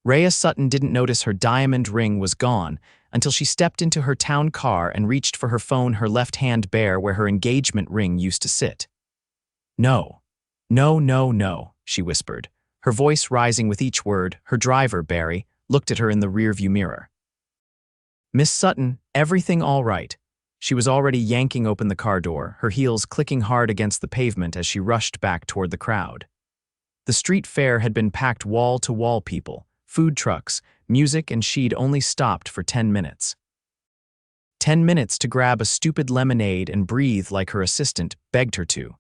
Raya Sutton didn't notice her diamond ring was gone until she stepped into her town car and reached for her phone, her left hand bare where her engagement ring used to sit. "No. No, no, no," she whispered, her voice rising with each word. Her driver, Barry, looked at her in the rearview mirror. "Miss Sutton, everything all right?" She was already yanking open the car door, her heels clicking hard against the pavement as she rushed back toward the crowd. The street fair had been packed wall to wall, people, food trucks, music, and she'd only stopped for 10 minutes. 10 minutes to grab a stupid lemonade and breathe like her assistant begged her to.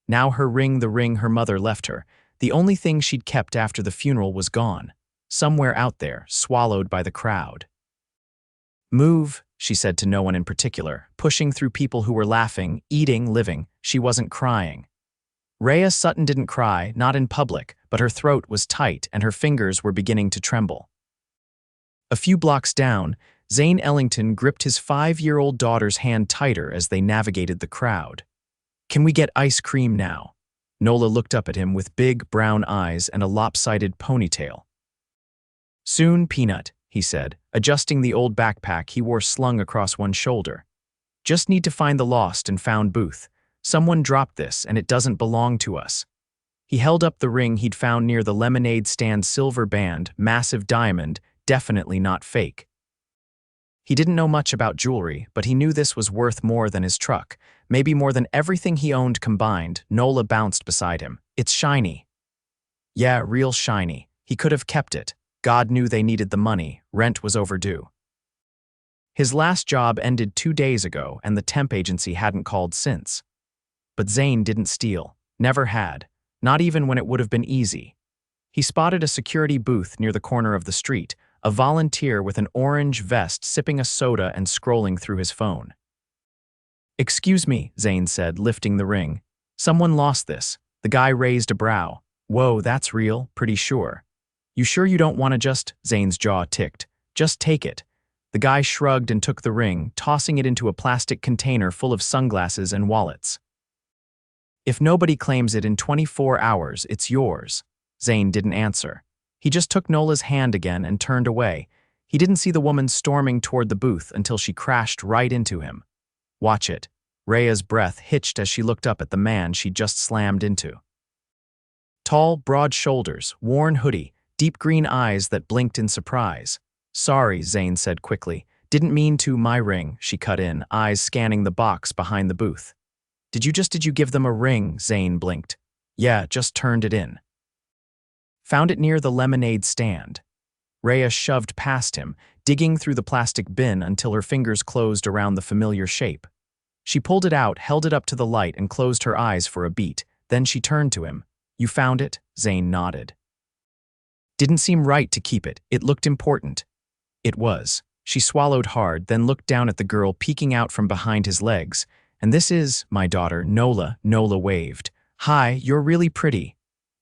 Now her ring, the ring her mother left her, the only thing she'd kept after the funeral, was gone, somewhere out there, swallowed by the crowd. "Move," she said to no one in particular, pushing through people who were laughing, eating, living. She wasn't crying. Raya Sutton didn't cry, not in public, but her throat was tight and her fingers were beginning to tremble. A few blocks down, Zane Ellington gripped his 5-year-old daughter's hand tighter as they navigated the crowd. "Can we get ice cream now?" Nola looked up at him with big brown eyes and a lopsided ponytail. "Soon, Peanut," he said, adjusting the old backpack he wore slung across one shoulder. "Just need to find the lost and found booth. Someone dropped this and it doesn't belong to us." He held up the ring he'd found near the lemonade stand, silver band, massive diamond, definitely not fake. He didn't know much about jewelry, but he knew this was worth more than his truck, maybe more than everything he owned combined. Nola bounced beside him. "It's shiny." "Yeah, real shiny. He could have kept it. God knew they needed the money. Rent was overdue." His last job ended 2 days ago, and the temp agency hadn't called since. But Zane didn't steal. Never had. Not even when it would have been easy. He spotted a security booth near the corner of the street, a volunteer with an orange vest sipping a soda and scrolling through his phone. "Excuse me," Zane said, lifting the ring. "Someone lost this." The guy raised a brow. "Whoa, that's real, pretty sure." "You sure you don't want to just—" Zane's jaw ticked. "Just take it." The guy shrugged and took the ring, tossing it into a plastic container full of sunglasses and wallets. "If nobody claims it in 24 hours, it's yours." Zane didn't answer. He just took Nola's hand again and turned away. He didn't see the woman storming toward the booth until she crashed right into him. "Watch it." Raya's breath hitched as she looked up at the man she'd just slammed into. Tall, broad shoulders, worn hoodie, deep green eyes that blinked in surprise. "Sorry," Zane said quickly. "Didn't mean to." "My ring," she cut in, eyes scanning the box behind the booth. Did you give them a ring?" Zane blinked. "Yeah, just turned it in." "Found it near the lemonade stand." Raya shoved past him, digging through the plastic bin until her fingers closed around the familiar shape. She pulled it out, held it up to the light, and closed her eyes for a beat. Then she turned to him. "You found it?" Zane nodded. "Didn't seem right to keep it. It looked important." It was. She swallowed hard, then looked down at the girl peeking out from behind his legs. "And this is my daughter, Nola." Nola waved. "Hi, you're really pretty."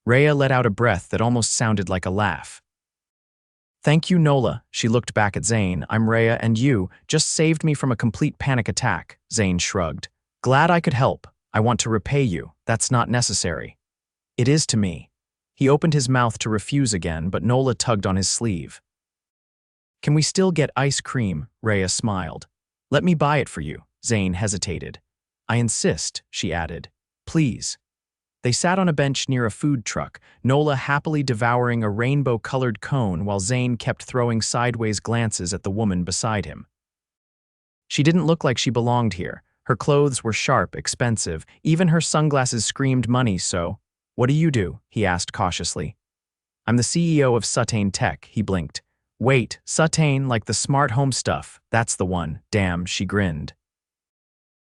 Raya let out a breath that almost sounded like a laugh. "Thank you, Nola." She looked back at Zane. "I'm Raya, and you just saved me from a complete panic attack." Zane shrugged. "Glad I could help. I want to repay you. That's not necessary." "It is to me." He opened his mouth to refuse again, but Nola tugged on his sleeve. "Can we still get ice cream?" Raya smiled. "Let me buy it for you." Zane hesitated. "I insist," she added. "Please." They sat on a bench near a food truck, Nola happily devouring a rainbow-colored cone while Zane kept throwing sideways glances at the woman beside him. She didn't look like she belonged here. Her clothes were sharp, expensive. Even her sunglasses screamed money. "So, what do you do?" he asked cautiously. "I'm the CEO of Sutton Tech," he blinked. "Wait, Sutton, like the smart home stuff. That's the one." "Damn," she grinned.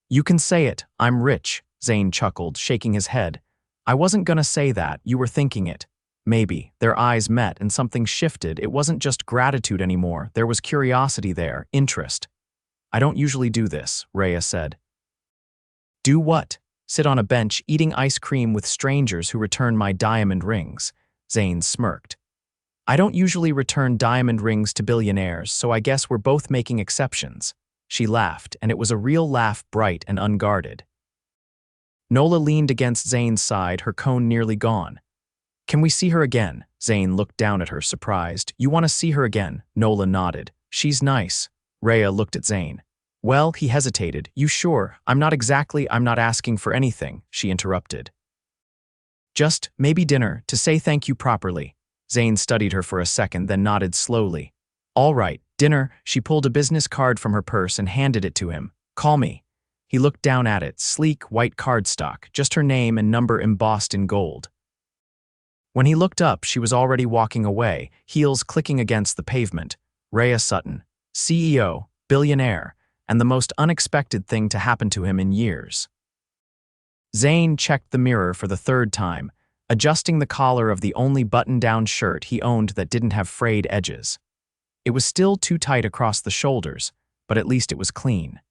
"You can say it. I'm rich," Zane chuckled, shaking his head. "I wasn't gonna say that. You were thinking it." Maybe. Their eyes met and something shifted. It wasn't just gratitude anymore. There was curiosity there, interest. "I don't usually do this," Raya said. "Do what?" "Sit on a bench eating ice cream with strangers who return my diamond rings." Zane smirked. "I don't usually return diamond rings to billionaires, so I guess we're both making exceptions." She laughed, and it was a real laugh, bright and unguarded. Nola leaned against Zane's side, her cone nearly gone. Can we see her again? Zane looked down at her, surprised. You want to see her again? Nola nodded. She's nice. Raya looked at Zane. Well, he hesitated. You sure? I'm not asking for anything, she interrupted. Just, maybe dinner, to say thank you properly. Zane studied her for a second, then nodded slowly. All right, dinner. She pulled a business card from her purse and handed it to him. Call me. He looked down at it, sleek, white cardstock, just her name and number embossed in gold. When he looked up, she was already walking away, heels clicking against the pavement. Raya Sutton, CEO, billionaire, and the most unexpected thing to happen to him in years. Zane checked the mirror for the third time, adjusting the collar of the only button-down shirt he owned that didn't have frayed edges. It was still too tight across the shoulders, but at least it was clean.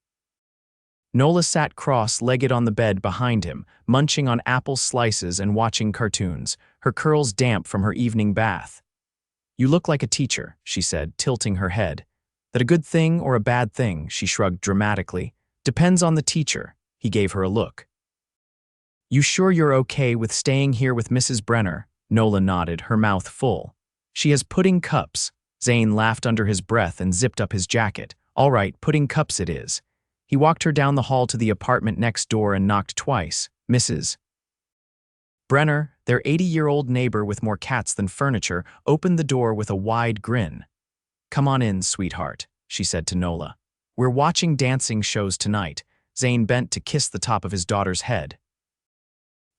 Nola sat cross-legged on the bed behind him, munching on apple slices and watching cartoons, her curls damp from her evening bath. You look like a teacher, she said, tilting her head. That a good thing or a bad thing, she shrugged dramatically. Depends on the teacher. He gave her a look. You sure you're okay with staying here with Mrs. Brenner? Nola nodded, her mouth full. She has pudding cups. Zane laughed under his breath and zipped up his jacket. All right, pudding cups it is. He walked her down the hall to the apartment next door and knocked twice. Mrs. Brenner, their 80-year-old neighbor with more cats than furniture, opened the door with a wide grin. Come on in, sweetheart, she said to Nola. We're watching dancing shows tonight. Zane bent to kiss the top of his daughter's head.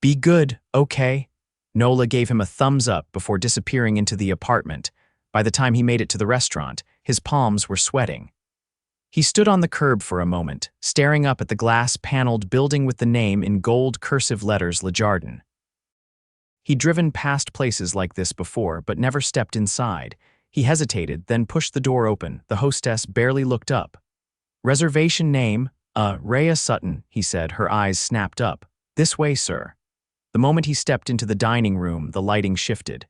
Be good, okay? Nola gave him a thumbs up before disappearing into the apartment. By the time he made it to the restaurant, his palms were sweating. He stood on the curb for a moment, staring up at the glass-paneled building with the name in gold cursive letters LeJardin. He'd driven past places like this before, but never stepped inside. He hesitated, then pushed the door open. The hostess barely looked up. Reservation name? Raya Sutton, he said, her eyes snapped up. This way, sir. The moment he stepped into the dining room, the lighting shifted.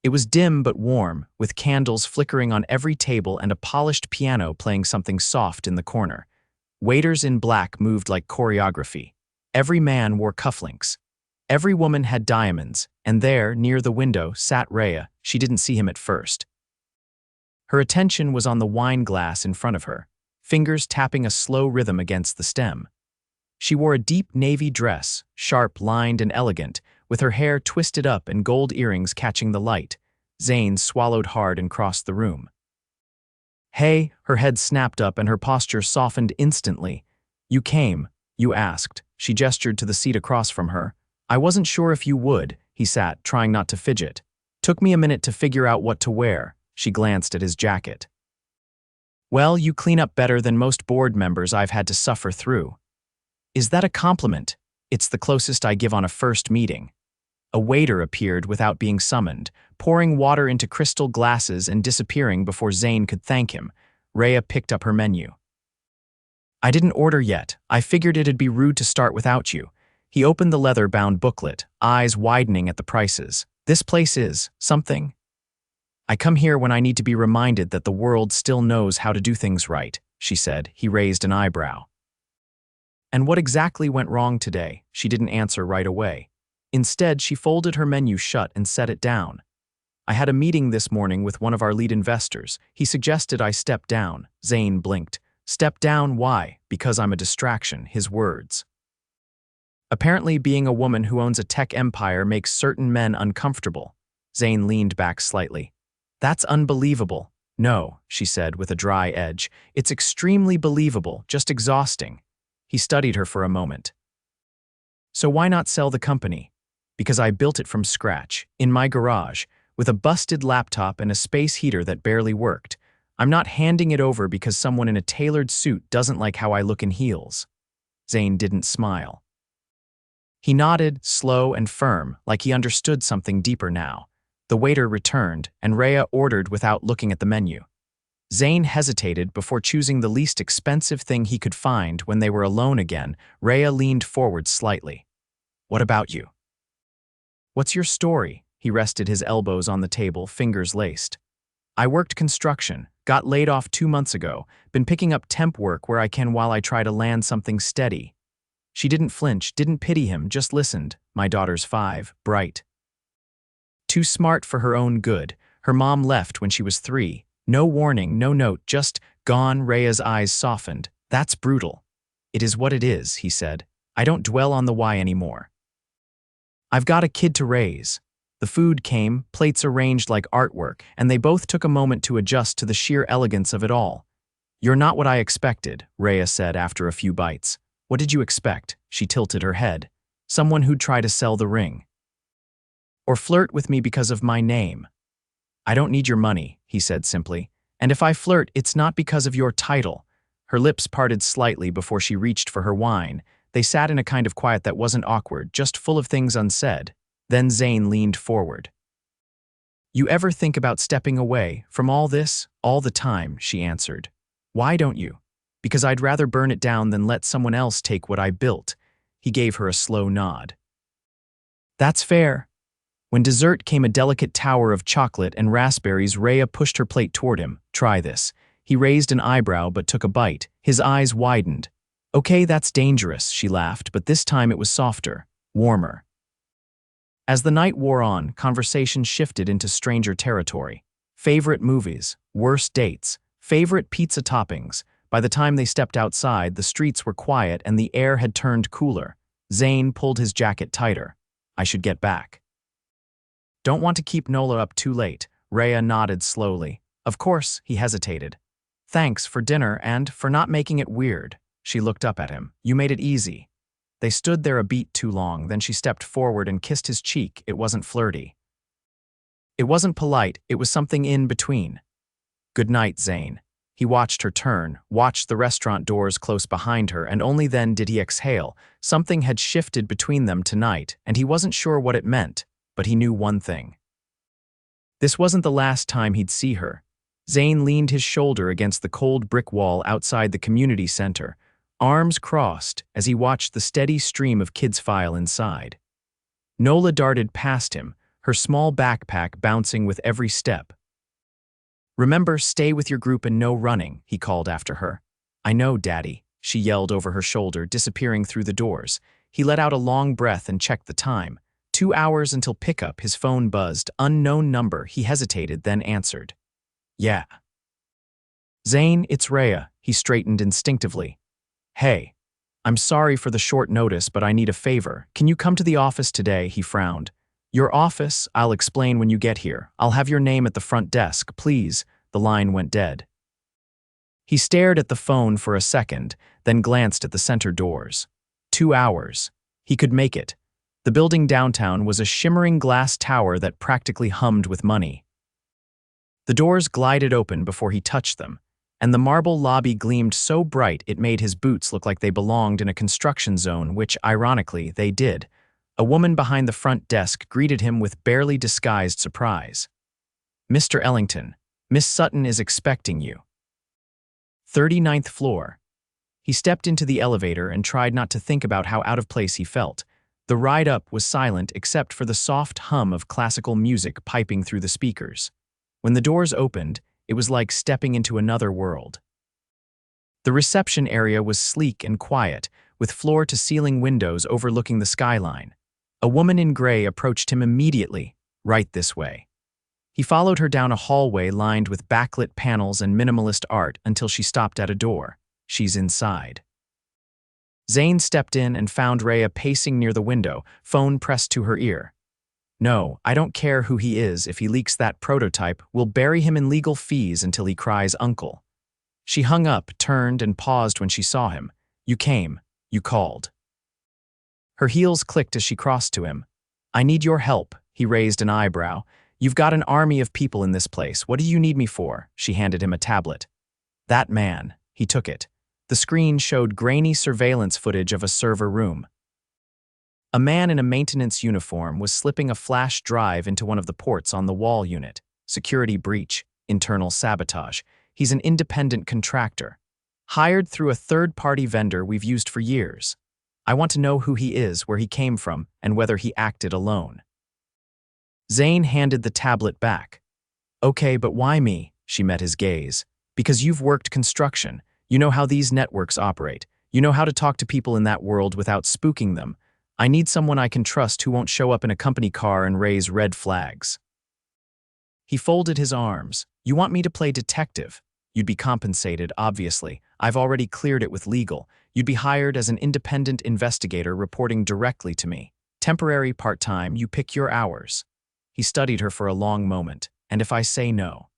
It was dim but warm, with candles flickering on every table and a polished piano playing something soft in the corner. Waiters in black moved like choreography. Every man wore cufflinks. Every woman had diamonds, and there, near the window, sat Raya. She didn't see him at first. Her attention was on the wine glass in front of her, fingers tapping a slow rhythm against the stem. She wore a deep navy dress, sharp-lined and elegant, with her hair twisted up and gold earrings catching the light. Zane swallowed hard and crossed the room. Hey, her head snapped up and her posture softened instantly. You came, you asked. She gestured to the seat across from her. I wasn't sure if you would, he sat, trying not to fidget. Took me a minute to figure out what to wear. She glanced at his jacket. Well, you clean up better than most board members I've had to suffer through. Is that a compliment? It's the closest I give on a first meeting. A waiter appeared without being summoned, pouring water into crystal glasses and disappearing before Zane could thank him. Raya picked up her menu. I didn't order yet. I figured it'd be rude to start without you. He opened the leather-bound booklet, eyes widening at the prices. This place is something. I come here when I need to be reminded that the world still knows how to do things right, she said. He raised an eyebrow. And what exactly went wrong today? She didn't answer right away. Instead, she folded her menu shut and set it down. I had a meeting this morning with one of our lead investors. He suggested I step down. Zane blinked. Step down, why? Because I'm a distraction, his words. Apparently, being a woman who owns a tech empire makes certain men uncomfortable. Zane leaned back slightly. That's unbelievable. No, she said with a dry edge. It's extremely believable, just exhausting. He studied her for a moment. So why not sell the company? Because I built it from scratch, in my garage, with a busted laptop and a space heater that barely worked. I'm not handing it over because someone in a tailored suit doesn't like how I look in heels. Zane didn't smile. He nodded, slow and firm, like he understood something deeper now. The waiter returned, and Raya ordered without looking at the menu. Zane hesitated before choosing the least expensive thing he could find. When they were alone again, Raya leaned forward slightly. What about you? What's your story? He rested his elbows on the table, fingers laced. I worked construction, got laid off 2 months ago, been picking up temp work where I can while I try to land something steady. She didn't flinch, didn't pity him, just listened. My daughter's 5, bright. Too smart for her own good. Her mom left when she was 3. No warning, no note, just gone. Raya's eyes softened. That's brutal. It is what it is, he said. I don't dwell on the why anymore. I've got a kid to raise. The food came, plates arranged like artwork, and they both took a moment to adjust to the sheer elegance of it all. You're not what I expected, Raya said after a few bites. What did you expect? She tilted her head. Someone who'd try to sell the ring. Or flirt with me because of my name. I don't need your money, he said simply. And if I flirt, it's not because of your title. Her lips parted slightly before she reached for her wine. They sat in a kind of quiet that wasn't awkward, just full of things unsaid. Then Zane leaned forward. You ever think about stepping away from all this, all the time, she answered. Why don't you? Because I'd rather burn it down than let someone else take what I built. He gave her a slow nod. That's fair. When dessert came a delicate tower of chocolate and raspberries, Raya pushed her plate toward him. Try this. He raised an eyebrow but took a bite. His eyes widened. Okay, that's dangerous, she laughed, but this time it was softer, warmer. As the night wore on, conversation shifted into stranger territory. Favorite movies, worst dates, favorite pizza toppings. By the time they stepped outside, the streets were quiet and the air had turned cooler. Zane pulled his jacket tighter. I should get back. Don't want to keep Nola up too late. Raya nodded slowly. Of course, he hesitated. Thanks for dinner and for not making it weird. She looked up at him. You made it easy. They stood there a beat too long, then she stepped forward and kissed his cheek. It wasn't flirty. It wasn't polite, it was something in between. Good night, Zane. He watched her turn, watched the restaurant doors close behind her, and only then did he exhale. Something had shifted between them tonight, and he wasn't sure what it meant, but he knew one thing. This wasn't the last time he'd see her. Zane leaned his shoulder against the cold brick wall outside the community center, arms crossed as he watched the steady stream of kids file inside. Nola darted past him, her small backpack bouncing with every step. Remember, stay with your group and no running, he called after her. I know, Daddy, she yelled over her shoulder, disappearing through the doors. He let out a long breath and checked the time. 2 hours until pickup. His phone buzzed. Unknown number. He hesitated, then answered. Yeah. Zane, it's Raya. He straightened instinctively. Hey. I'm sorry for the short notice, but I need a favor. Can you come to the office today? He frowned. Your office? I'll explain when you get here. I'll have your name at the front desk, please. The line went dead. He stared at the phone for a second, then glanced at the center doors. 2 hours. He could make it. The building downtown was a shimmering glass tower that practically hummed with money. The doors glided open before he touched them, and the marble lobby gleamed so bright it made his boots look like they belonged in a construction zone, which, ironically, they did. A woman behind the front desk greeted him with barely disguised surprise. Mr. Ellington, Miss Sutton is expecting you. 39th floor. He stepped into the elevator and tried not to think about how out of place he felt. The ride up was silent except for the soft hum of classical music piping through the speakers. When the doors opened, it was like stepping into another world. The reception area was sleek and quiet, with floor-to-ceiling windows overlooking the skyline. A woman in gray approached him immediately, right this way. He followed her down a hallway lined with backlit panels and minimalist art until she stopped at a door. She's inside. Zane stepped in and found Raya pacing near the window, phone pressed to her ear. No, I don't care who he is. If he leaks that prototype, we'll bury him in legal fees until he cries uncle. She hung up, turned, and paused when she saw him. You came. You called. Her heels clicked as she crossed to him. I need your help. He raised an eyebrow. You've got an army of people in this place. What do you need me for? She handed him a tablet. That man. He took it. The screen showed grainy surveillance footage of a server room. A man in a maintenance uniform was slipping a flash drive into one of the ports on the wall unit. Security breach, internal sabotage. He's an independent contractor, hired through a third-party vendor we've used for years. I want to know who he is, where he came from, and whether he acted alone. Zane handed the tablet back. Okay, but why me? She met his gaze. Because you've worked construction. You know how these networks operate. You know how to talk to people in that world without spooking them. I need someone I can trust who won't show up in a company car and raise red flags." He folded his arms. "You want me to play detective? You'd be compensated, obviously. I've already cleared it with legal. You'd be hired as an independent investigator reporting directly to me. Temporary, part-time, you pick your hours." He studied her for a long moment. "And if I say no?"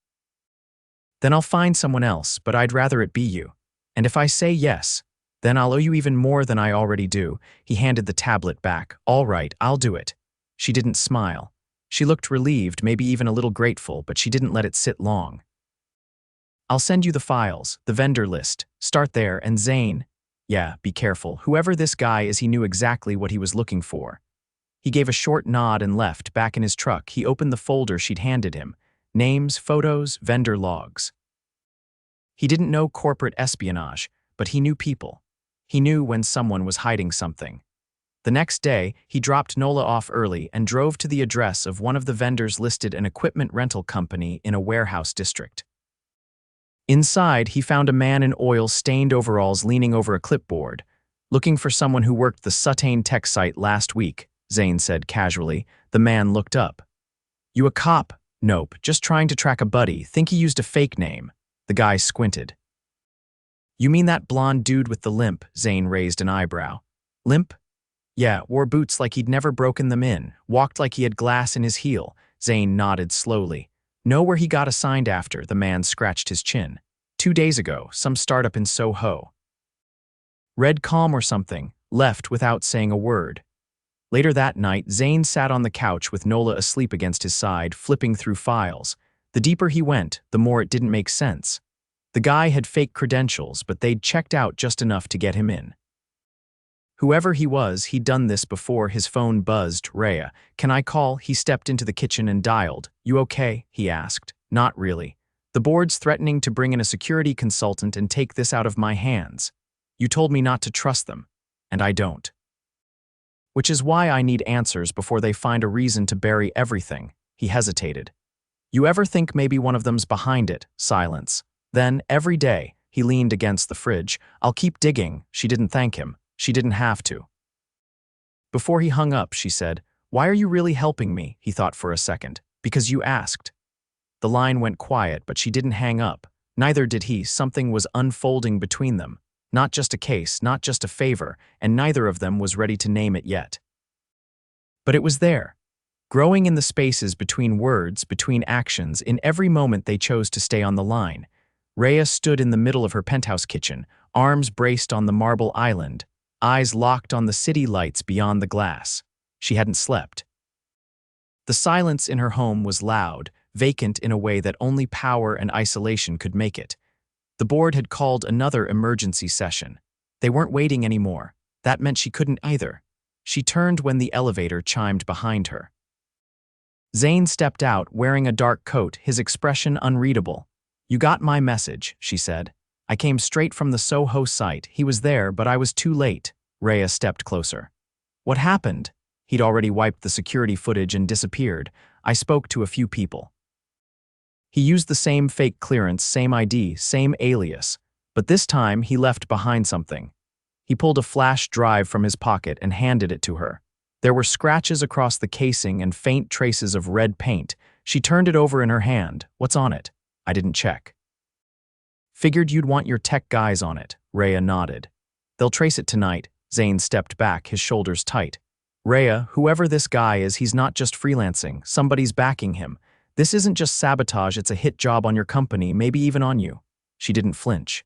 "Then I'll find someone else, but I'd rather it be you. And if I say yes, then I'll owe you even more than I already do." He handed the tablet back. "All right, I'll do it." She didn't smile. She looked relieved, maybe even a little grateful, but she didn't let it sit long. "I'll send you the files, the vendor list. Start there, and Zane. Yeah, be careful. Whoever this guy is, he knew exactly what he was looking for." He gave a short nod and left. Back in his truck, he opened the folder she'd handed him. Names, photos, vendor logs. He didn't know corporate espionage, but he knew people. He knew when someone was hiding something. The next day, he dropped Nola off early and drove to the address of one of the vendors listed an equipment rental company in a warehouse district. Inside, he found a man in oil-stained overalls leaning over a clipboard. "Looking for someone who worked the Sutton tech site last week," Zane said casually. The man looked up. "You a cop?" "Nope, just trying to track a buddy. Think he used a fake name." The guy squinted. "You mean that blonde dude with the limp?" Zane raised an eyebrow. "Limp?" "Yeah, wore boots like he'd never broken them in, walked like he had glass in his heel." Zane nodded slowly. "Know where he got assigned after?" The man scratched his chin. 2 days ago, some startup in Soho. Red Calm or something, left without saying a word. Later that night, Zane sat on the couch with Nola asleep against his side, flipping through files. The deeper he went, the more it didn't make sense. The guy had fake credentials, but they'd checked out just enough to get him in. Whoever he was, he'd done this before. His phone buzzed. "Raya, can I call?" He stepped into the kitchen and dialed. "You okay?" he asked. "Not really. The board's threatening to bring in a security consultant and take this out of my hands. You told me not to trust them, and I don't. Which is why I need answers before they find a reason to bury everything." He hesitated. "You ever think maybe one of them's behind it?" Silence. Then, every day, he leaned against the fridge. "I'll keep digging." She didn't thank him. She didn't have to. Before he hung up, she said, "Why are you really helping me?" He thought for a second. "Because you asked." The line went quiet, but she didn't hang up. Neither did he. Something was unfolding between them. Not just a case, not just a favor, and neither of them was ready to name it yet. But it was there, growing in the spaces between words, between actions, in every moment they chose to stay on the line. Raya stood in the middle of her penthouse kitchen, arms braced on the marble island, eyes locked on the city lights beyond the glass. She hadn't slept. The silence in her home was loud, vacant in a way that only power and isolation could make it. The board had called another emergency session. They weren't waiting anymore. That meant she couldn't either. She turned when the elevator chimed behind her. Zane stepped out, wearing a dark coat, his expression unreadable. "You got my message," she said. "I came straight from the Soho site. He was there, but I was too late." Raya stepped closer. "What happened?" He'd already wiped the security footage and disappeared. "I spoke to a few people." He used the same fake clearance, same ID, same alias, but this time he left behind something. He pulled a flash drive from his pocket and handed it to her. There were scratches across the casing and faint traces of red paint. She turned it over in her hand. "What's on it?" "I didn't check." "Figured you'd want your tech guys on it." Raya nodded. "They'll trace it tonight." Zane stepped back, his shoulders tight. "Raya, whoever this guy is, he's not just freelancing. Somebody's backing him. This isn't just sabotage, it's a hit job on your company, maybe even on you." She didn't flinch.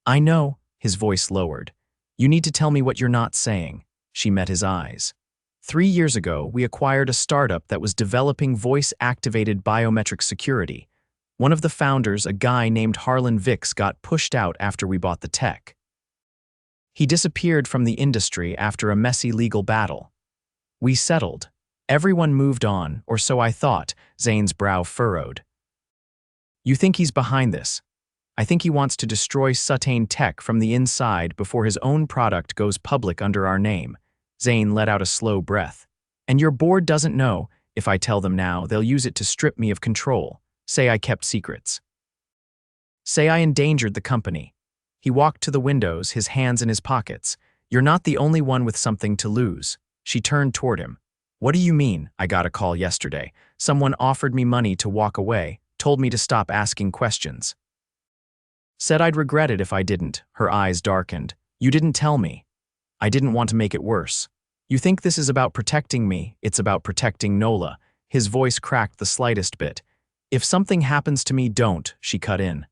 "I know," his voice lowered. "You need to tell me what you're not saying." She met his eyes. 3 years ago, we acquired a startup that was developing voice-activated biometric security. One of the founders, a guy named Harlan Vicks, got pushed out after we bought the tech. He disappeared from the industry after a messy legal battle. We settled. Everyone moved on, or so I thought. Zane's brow furrowed. "You think he's behind this?" "I think he wants to destroy Sutton Tech from the inside before his own product goes public under our name." Zane let out a slow breath. "And your board doesn't know. If I tell them now, they'll use it to strip me of control. Say I kept secrets. Say I endangered the company." He walked to the windows, his hands in his pockets. You're not the only one with something to lose. She turned toward him. What do you mean? I got a call yesterday. Someone offered me money to walk away, told me to stop asking questions. Said I'd regret it if I didn't. Her eyes darkened. You didn't tell me. I didn't want to make it worse. You think this is about protecting me, it's about protecting Nola. His voice cracked the slightest bit. If something happens to me, don't, she cut in.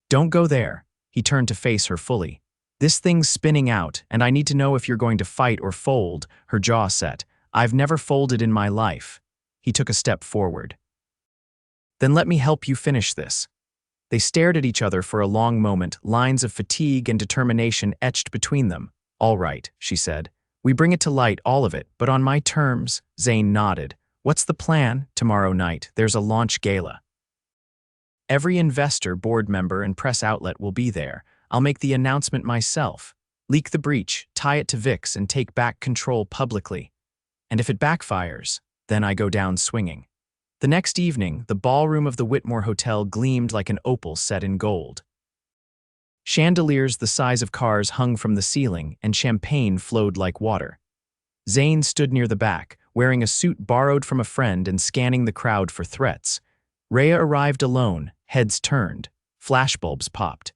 Don't go there. He turned to face her fully. This thing's spinning out, and I need to know if you're going to fight or fold. Her jaw set. I've never folded in my life. He took a step forward. Then let me help you finish this. They stared at each other for a long moment, lines of fatigue and determination etched between them. All right, she said. We bring it to light, all of it, but on my terms. Zane nodded. What's the plan? Tomorrow night, there's a launch gala. Every investor, board member, and press outlet will be there. I'll make the announcement myself. Leak the breach, tie it to VIX, and take back control publicly. And if it backfires, then I go down swinging. The next evening, the ballroom of the Whitmore Hotel gleamed like an opal set in gold. Chandeliers the size of cars hung from the ceiling, and champagne flowed like water. Zane stood near the back, wearing a suit borrowed from a friend and scanning the crowd for threats. Raya arrived alone, heads turned, flashbulbs popped.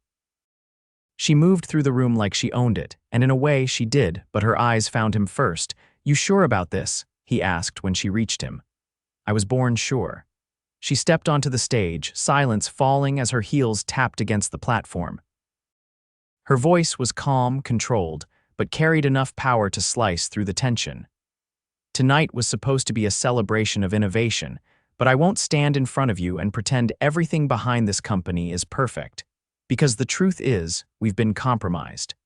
She moved through the room like she owned it, and in a way she did, but her eyes found him first. You sure about this? He asked when she reached him. I was born sure. She stepped onto the stage, silence falling as her heels tapped against the platform. Her voice was calm, controlled, but carried enough power to slice through the tension. Tonight was supposed to be a celebration of innovation, but I won't stand in front of you and pretend everything behind this company is perfect. Because the truth is, we've been compromised.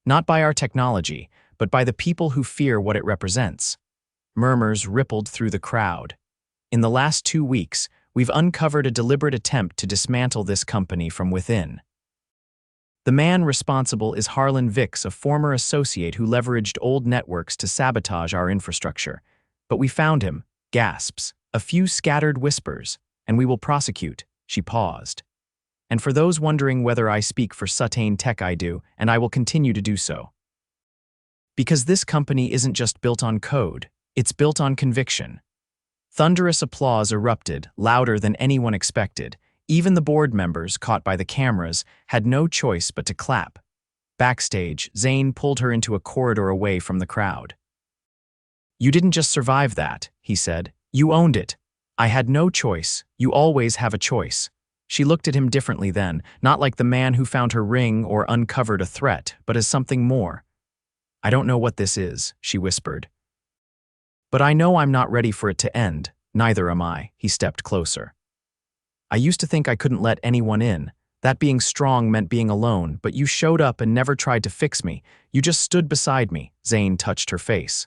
Not by our technology, but by the people who fear what it represents. Murmurs rippled through the crowd. In the last 2 weeks, we've uncovered a deliberate attempt to dismantle this company from within. The man responsible is Harlan Vicks, a former associate who leveraged old networks to sabotage our infrastructure. But we found him, gasps, a few scattered whispers, and we will prosecute. She paused. And for those wondering whether I speak for Sutton Tech, I do, and I will continue to do so. Because this company isn't just built on code, it's built on conviction. Thunderous applause erupted, louder than anyone expected. Even the board members, caught by the cameras, had no choice but to clap. Backstage, Zane pulled her into a corridor away from the crowd. You didn't just survive that, he said. You owned it. I had no choice. You always have a choice. She looked at him differently then, not like the man who found her ring or uncovered a threat, but as something more. I don't know what this is, she whispered. But I know I'm not ready for it to end. Neither am I. He stepped closer. I used to think I couldn't let anyone in. That being strong meant being alone, but you showed up and never tried to fix me. You just stood beside me. Zane touched her face.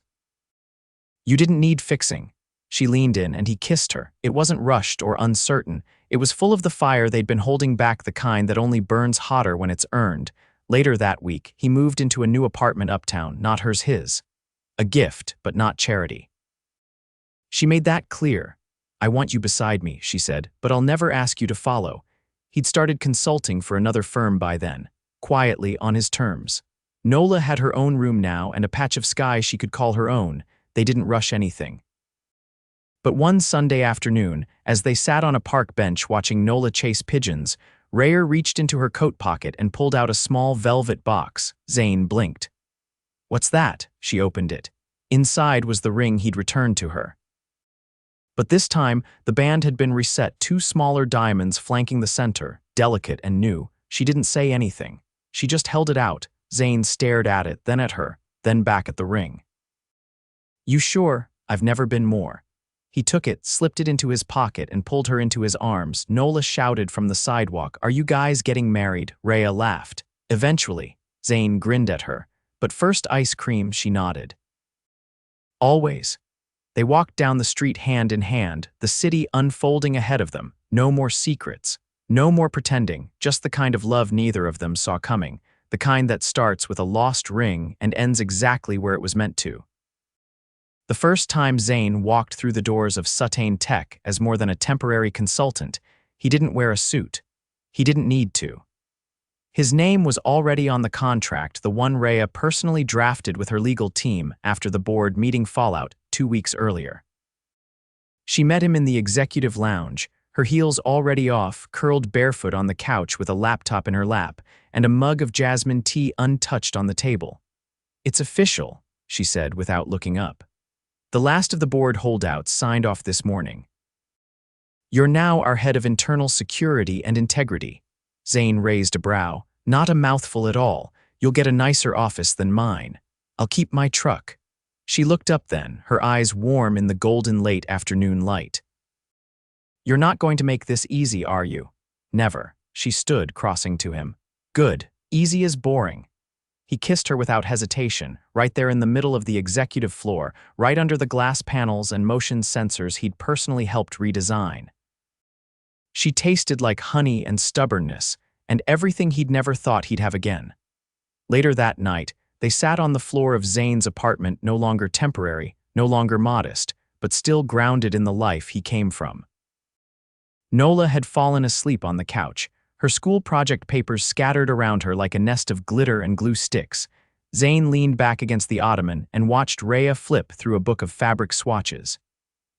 You didn't need fixing. She leaned in and he kissed her. It wasn't rushed or uncertain. It was full of the fire they'd been holding back, the kind that only burns hotter when it's earned. Later that week, he moved into a new apartment uptown, not hers, his. A gift, but not charity. She made that clear. I want you beside me, she said, but I'll never ask you to follow. He'd started consulting for another firm by then, quietly on his terms. Nola had her own room now and a patch of sky she could call her own. They didn't rush anything. But one Sunday afternoon, as they sat on a park bench watching Nola chase pigeons, Raya reached into her coat pocket and pulled out a small velvet box. Zane blinked. What's that? She opened it. Inside was the ring he'd returned to her. But this time, the band had been reset, 2 smaller diamonds flanking the center, delicate and new. She didn't say anything. She just held it out. Zane stared at it, then at her, then back at the ring. You sure? I've never been more. He took it, slipped it into his pocket, and pulled her into his arms. Nola shouted from the sidewalk, Are you guys getting married? Raya laughed. Eventually. Zane grinned at her. But first ice cream, she nodded. Always. They walked down the street hand in hand, the city unfolding ahead of them. No more secrets. No more pretending, just the kind of love neither of them saw coming. The kind that starts with a lost ring and ends exactly where it was meant to. The first time Zane walked through the doors of Sutton Tech as more than a temporary consultant, he didn't wear a suit. He didn't need to. His name was already on the contract, the one Raya personally drafted with her legal team after the board meeting fallout 2 weeks earlier. She met him in the executive lounge, her heels already off, curled barefoot on the couch with a laptop in her lap and a mug of jasmine tea untouched on the table. "It's official," she said without looking up. "The last of the board holdouts signed off this morning. You're now our head of internal security and integrity." Zane raised a brow. "Not a mouthful at all. You'll get a nicer office than mine. I'll keep my truck." She looked up then, her eyes warm in the golden late afternoon light. "You're not going to make this easy, are you?" "Never." She stood, crossing to him. "Good. Easy is boring." He kissed her without hesitation, right there in the middle of the executive floor, right under the glass panels and motion sensors he'd personally helped redesign. She tasted like honey and stubbornness, and everything he'd never thought he'd have again. Later that night, they sat on the floor of Zane's apartment, no longer temporary, no longer modest, but still grounded in the life he came from. Nola had fallen asleep on the couch, her school project papers scattered around her like a nest of glitter and glue sticks. Zane leaned back against the ottoman and watched Raya flip through a book of fabric swatches.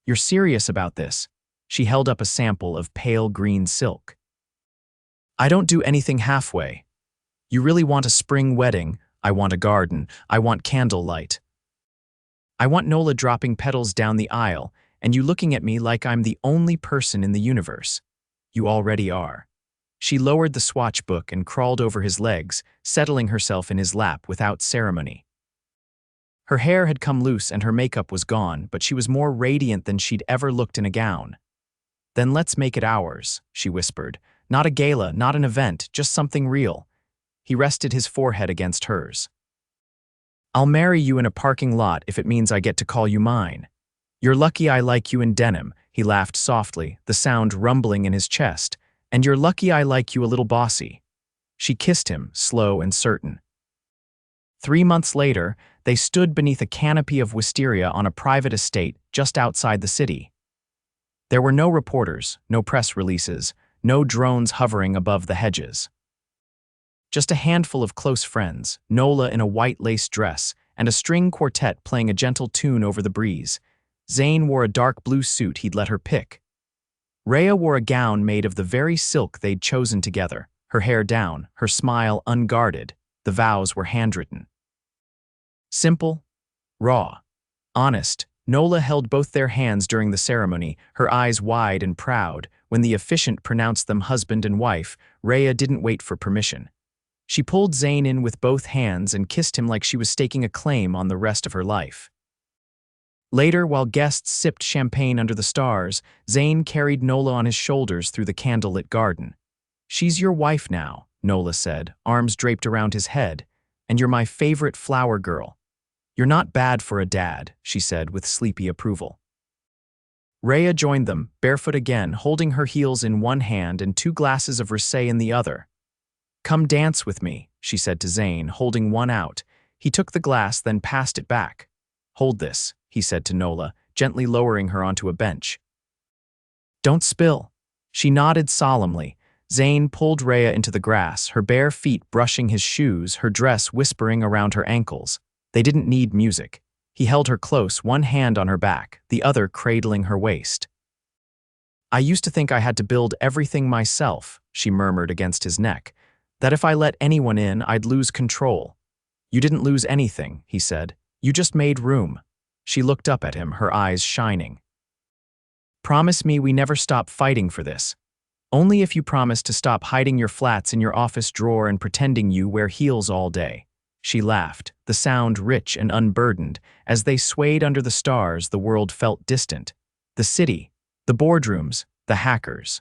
"You're serious about this?" She held up a sample of pale green silk. "I don't do anything halfway. You really want a spring wedding? I want a garden. I want candlelight. I want Nola dropping petals down the aisle, and you looking at me like I'm the only person in the universe. You already are." She lowered the swatch book and crawled over his legs, settling herself in his lap without ceremony. Her hair had come loose and her makeup was gone, but she was more radiant than she'd ever looked in a gown. "Then let's make it ours," she whispered. "Not a gala, not an event, just something real." He rested his forehead against hers. "I'll marry you in a parking lot if it means I get to call you mine. You're lucky I like you in denim," he laughed softly, the sound rumbling in his chest. "And you're lucky I like you a little bossy." She kissed him, slow and certain. 3 months later, they stood beneath a canopy of wisteria on a private estate just outside the city. There were no reporters, no press releases, no drones hovering above the hedges. Just a handful of close friends, Nola in a white lace dress, and a string quartet playing a gentle tune over the breeze. Zane wore a dark blue suit he'd let her pick. Raya wore a gown made of the very silk they'd chosen together, her hair down, her smile unguarded. The vows were handwritten. Simple, raw, honest. Nola held both their hands during the ceremony, her eyes wide and proud. When the officiant pronounced them husband and wife, Raya didn't wait for permission. She pulled Zane in with both hands and kissed him like she was staking a claim on the rest of her life. Later, while guests sipped champagne under the stars, Zane carried Nola on his shoulders through the candlelit garden. "She's your wife now," Nola said, arms draped around his head, "and you're my favorite flower girl. You're not bad for a dad," she said with sleepy approval. Raya joined them, barefoot again, holding her heels in one hand and 2 glasses of rosé in the other. "Come dance with me," she said to Zane, holding one out. He took the glass, then passed it back. "Hold this," he said to Nola, gently lowering her onto a bench. "Don't spill." She nodded solemnly. Zane pulled Raya into the grass, her bare feet brushing his shoes, her dress whispering around her ankles. They didn't need music. He held her close, one hand on her back, the other cradling her waist. "I used to think I had to build everything myself," she murmured against his neck. "That if I let anyone in, I'd lose control." "You didn't lose anything," he said. "You just made room." She looked up at him, her eyes shining. "Promise me we never stop fighting for this. Only if you promise to stop hiding your flats in your office drawer and pretending you wear heels all day." She laughed, the sound rich and unburdened. As they swayed under the stars, the world felt distant. The city, the boardrooms, the hackers.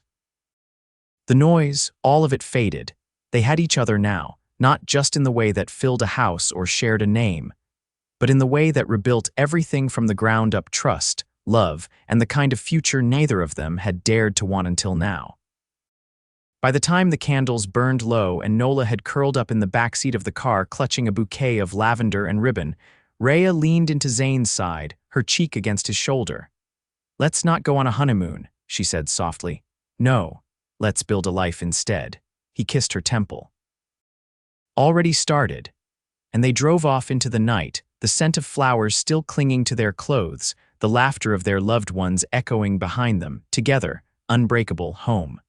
The noise, all of it faded. They had each other now, not just in the way that filled a house or shared a name, but in the way that rebuilt everything from the ground up: trust, love, and the kind of future neither of them had dared to want until now. By the time the candles burned low and Nola had curled up in the backseat of the car clutching a bouquet of lavender and ribbon, Raya leaned into Zane's side, her cheek against his shoulder. "Let's not go on a honeymoon," she said softly. "No, let's build a life instead." He kissed her temple. already started, and they drove off into the night, the scent of flowers still clinging to their clothes, the laughter of their loved ones echoing behind them, together, unbreakable home.